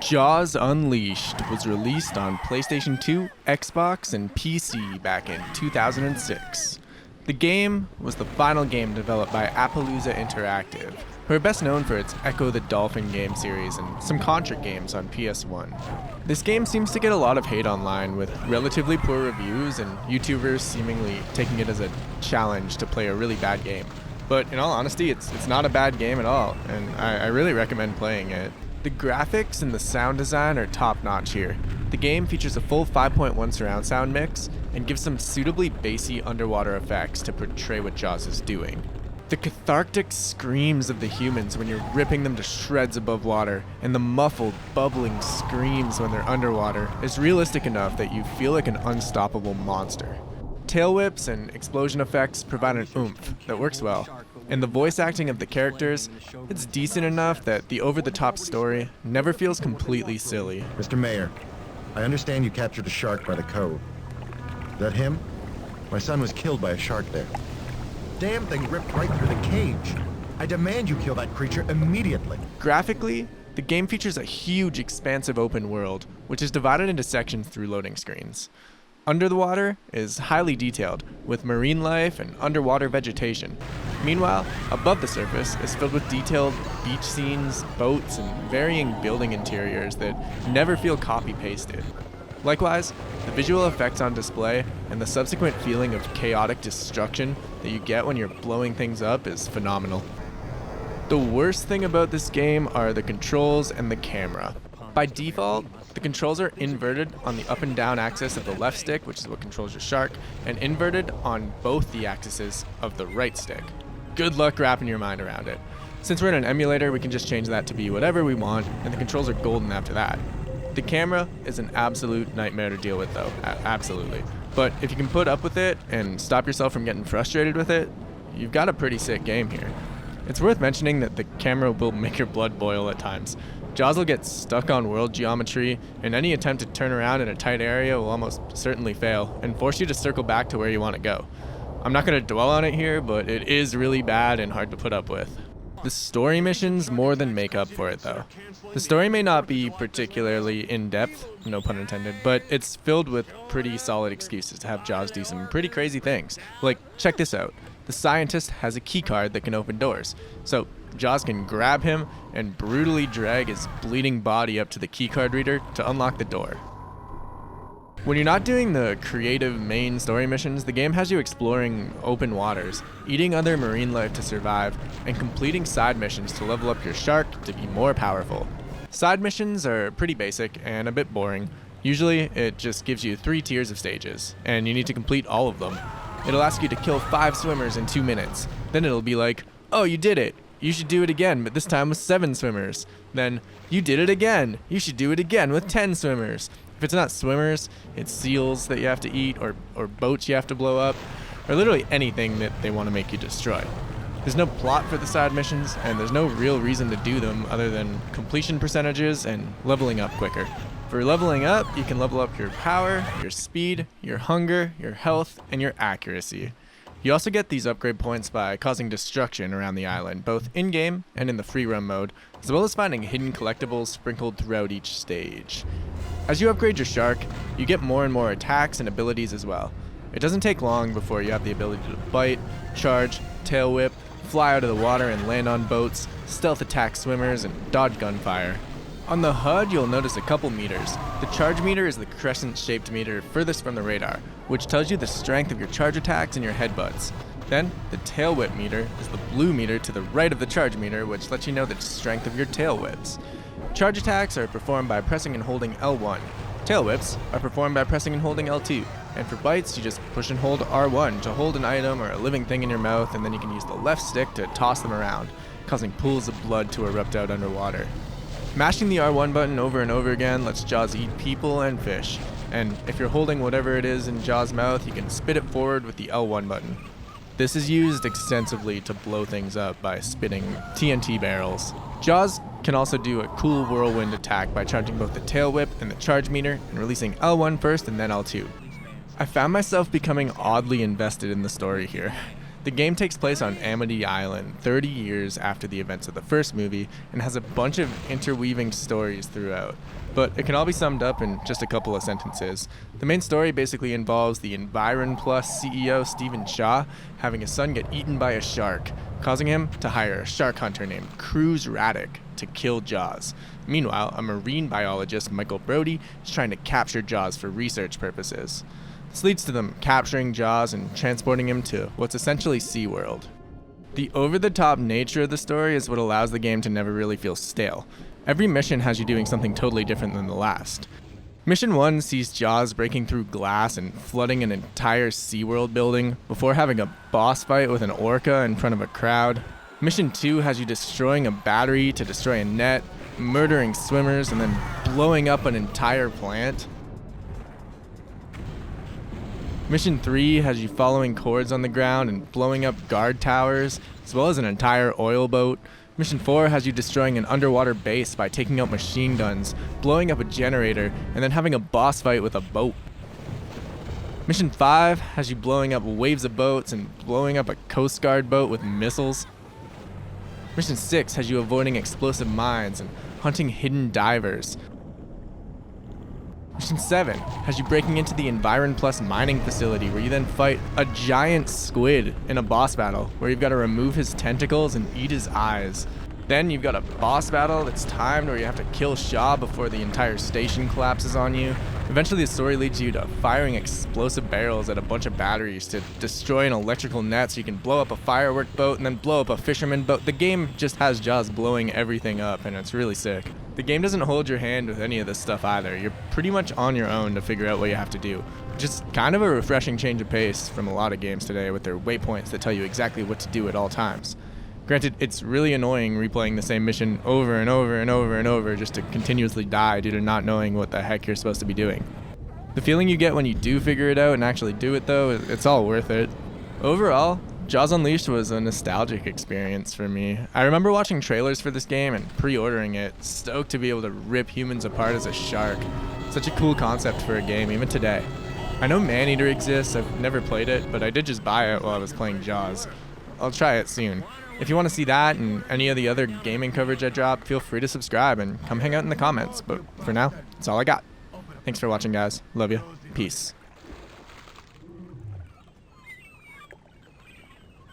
Jaws Unleashed was released on PlayStation 2, Xbox, and PC back in 2006. The game was the final game developed by Appaloosa Interactive, who are best known for its Echo the Dolphin game series and some Contra games on PS1. This game seems to get a lot of hate online, with relatively poor reviews and YouTubers seemingly taking it as a challenge to play a really bad game. But in all honesty, it's not a bad game at all, and I really recommend playing it. The graphics and the sound design are top-notch here. The game features a full 5.1 surround sound mix and gives some suitably bassy underwater effects to portray what Jaws is doing. The cathartic screams of the humans when you're ripping them to shreds above water, and the muffled, bubbling screams when they're underwater is realistic enough that you feel like an unstoppable monster. Tail whips and explosion effects provide an oomph that works well, and the voice acting of the characters, it's decent enough that the over-the-top story never feels completely silly. Mr. Mayor, I understand you captured a shark by the cove. Is that him? My son was killed by a shark there. Damn thing ripped right through the cage. I demand you kill that creature immediately. Graphically, the game features a huge, expansive open world, which is divided into sections through loading screens. Under the water is highly detailed, with marine life and underwater vegetation. Meanwhile, above the surface is filled with detailed beach scenes, boats, and varying building interiors that never feel copy-pasted. Likewise, the visual effects on display and the subsequent feeling of chaotic destruction that you get when you're blowing things up is phenomenal. The worst thing about this game are the controls and the camera. By default, the controls are inverted on the up and down axis of the left stick, which is what controls your shark, and inverted on both the axes of the right stick. Good luck wrapping your mind around it. Since we're in an emulator, we can just change that to be whatever we want, and the controls are golden after that. The camera is an absolute nightmare to deal with though, absolutely. But if you can put up with it and stop yourself from getting frustrated with it, you've got a pretty sick game here. It's worth mentioning that the camera will make your blood boil at times. Jaws will get stuck on world geometry, and any attempt to turn around in a tight area will almost certainly fail and force you to circle back to where you want to go. I'm not going to dwell on it here, but it is really bad and hard to put up with. The story missions more than make up for it though. The story may not be particularly in-depth, no pun intended, but it's filled with pretty solid excuses to have Jaws do some pretty crazy things. Like, check this out. The scientist has a key card that can open doors. So Jaws can grab him and brutally drag his bleeding body up to the keycard reader to unlock the door. When you're not doing the creative main story missions, the game has you exploring open waters, eating other marine life to survive, and completing side missions to level up your shark to be more powerful. Side missions are pretty basic and a bit boring. Usually, it just gives you 3 tiers of stages, and you need to complete all of them. It'll ask you to kill 5 swimmers in 2 minutes. Then it'll be like, oh, you did it. You should do it again, but this time with 7 swimmers. Then, you did it again. You should do it again with 10 swimmers. If it's not swimmers, it's seals that you have to eat, or boats you have to blow up, or literally anything that they want to make you destroy. There's no plot for the side missions, and there's no real reason to do them other than completion percentages and leveling up quicker. For leveling up, you can level up your power, your speed, your hunger, your health, and your accuracy. You also get these upgrade points by causing destruction around the island, both in-game and in the free roam mode, as well as finding hidden collectibles sprinkled throughout each stage. As you upgrade your shark, you get more and more attacks and abilities as well. It doesn't take long before you have the ability to bite, charge, tail whip, fly out of the water and land on boats, stealth attack swimmers, and dodge gunfire. On the HUD, you'll notice a couple meters. The charge meter is the crescent-shaped meter furthest from the radar, which tells you the strength of your charge attacks and your headbutts. Then, the tail whip meter is the blue meter to the right of the charge meter, which lets you know the strength of your tail whips. Charge attacks are performed by pressing and holding L1. Tail whips are performed by pressing and holding L2. And for bites, you just push and hold R1 to hold an item or a living thing in your mouth, and then you can use the left stick to toss them around, causing pools of blood to erupt out underwater. Mashing the R1 button over and over again lets Jaws eat people and fish, and if you're holding whatever it is in Jaws' mouth, you can spit it forward with the L1 button. This is used extensively to blow things up by spitting TNT barrels. Jaws can also do a cool whirlwind attack by charging both the tail whip and the charge meter and releasing L1 first and then L2. I found myself becoming oddly invested in the story here. The game takes place on Amity Island 30 years after the events of the first movie and has a bunch of interweaving stories throughout, but it can all be summed up in just a couple of sentences. The main story basically involves the Environ Plus CEO Stephen Shaw having his son get eaten by a shark, causing him to hire a shark hunter named Cruz Raddick to kill Jaws. Meanwhile, a marine biologist, Michael Brody, is trying to capture Jaws for research purposes. This leads to them capturing Jaws and transporting him to what's essentially SeaWorld. The over-the-top nature of the story is what allows the game to never really feel stale. Every mission has you doing something totally different than the last. Mission 1 sees Jaws breaking through glass and flooding an entire SeaWorld building before having a boss fight with an orca in front of a crowd. Mission 2 has you destroying a battery to destroy a net, murdering swimmers, and then blowing up an entire plant. Mission 3 has you following cords on the ground and blowing up guard towers, as well as an entire oil boat. Mission 4 has you destroying an underwater base by taking out machine guns, blowing up a generator, and then having a boss fight with a boat. Mission 5 has you blowing up waves of boats and blowing up a Coast Guard boat with missiles. Mission 6 has you avoiding explosive mines and hunting hidden divers. Mission 7 has you breaking into the Environ Plus mining facility, where you then fight a giant squid in a boss battle where you've got to remove his tentacles and eat his eyes. Then you've got a boss battle that's timed where you have to kill Shaw before the entire station collapses on you. Eventually the story leads you to firing explosive barrels at a bunch of batteries to destroy an electrical net so you can blow up a firework boat and then blow up a fisherman boat. The game just has Jaws blowing everything up, and it's really sick. The game doesn't hold your hand with any of this stuff either. You're pretty much on your own to figure out what you have to do. Just kind of a refreshing change of pace from a lot of games today with their waypoints that tell you exactly what to do at all times. Granted, it's really annoying replaying the same mission over and over and over and over just to continuously die due to not knowing what the heck you're supposed to be doing. The feeling you get when you do figure it out and actually do it though, it's all worth it. Overall, Jaws Unleashed was a nostalgic experience for me. I remember watching trailers for this game and pre-ordering it, stoked to be able to rip humans apart as a shark. Such a cool concept for a game, even today. I know Maneater exists, I've never played it, but I did just buy it while I was playing Jaws. I'll try it soon. If you want to see that and any of the other gaming coverage I drop, feel free to subscribe and come hang out in the comments. But for now, that's all I got. Thanks for watching, guys. Love you. Peace.